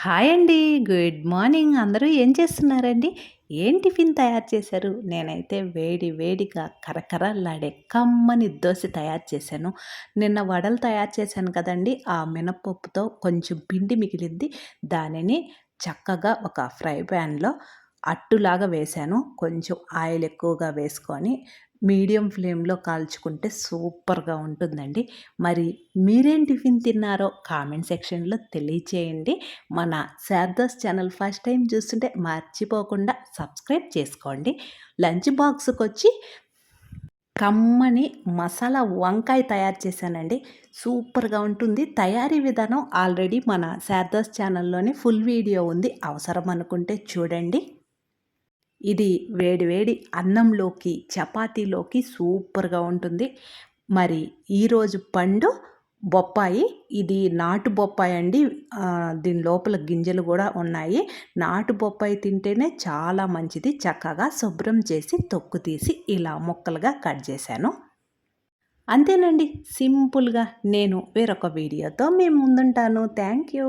Hi అండి. Good morning. అందరూ ఏం చేస్తున్నారండి? ఏం టిఫిన్ తయారు చేశారు? నేనైతే వేడి వేడిగా కరకరలాడే కమ్మని దోస తయారు చేశాను. నిన్న వడలు తయారు చేశాను కదండీ! ఆ మినపప్పుతో కొంచెం పిండి మిగిలింది. దానిని చక్కగా ఒక ఫ్రై ప్యాన్‌లో అట్టులాగా వేశాను. కొంచెం ఆయిల్ ఎక్కువగా వేసుకొని మీడియం ఫ్లేమ్‌లో కాల్చుకుంటే సూపర్‌గా ఉంటుందండి. మరి మీరేం టిఫిన్ తిన్నారో కామెంట్ సెక్షన్‌లో తెలియచేయండి. మన శారదాస్ ఛానల్ ఫస్ట్ టైం చూస్తుంటే మర్చిపోకుండా సబ్స్క్రైబ్ చేసుకోండి. లంచ్ బాక్స్‌కొచ్చి కమ్మని మసాలా వంకాయ తయారు చేశానండి. సూపర్‌గా ఉంటుంది. తయారీ విధానం ఆల్రెడీ మన శారదాస్ ఛానల్‌లోనే ఫుల్ వీడియో ఉంది. అవసరం అనుకుంటే చూడండి. ఇది వేడి వేడి అన్నంలోకి, చపాతీలోకి సూపర్‌గా ఉంటుంది. మరి ఈరోజు పండు బొప్పాయి. ఇది నాటు బొప్పాయి అండి. దీని లోపల గింజలు గూడా ఉన్నాయి. నాటు బొప్పాయి తింటేనే చాలా మంచిది. చక్కగా శుభ్రం చేసి తొక్కు తీసి ఇలా ముక్కలుగా కట్ చేశాను. అంతేనండి. సింపుల్‌గా నేను వేరొక వీడియోతో మీ ముందుంటాను. Thank you.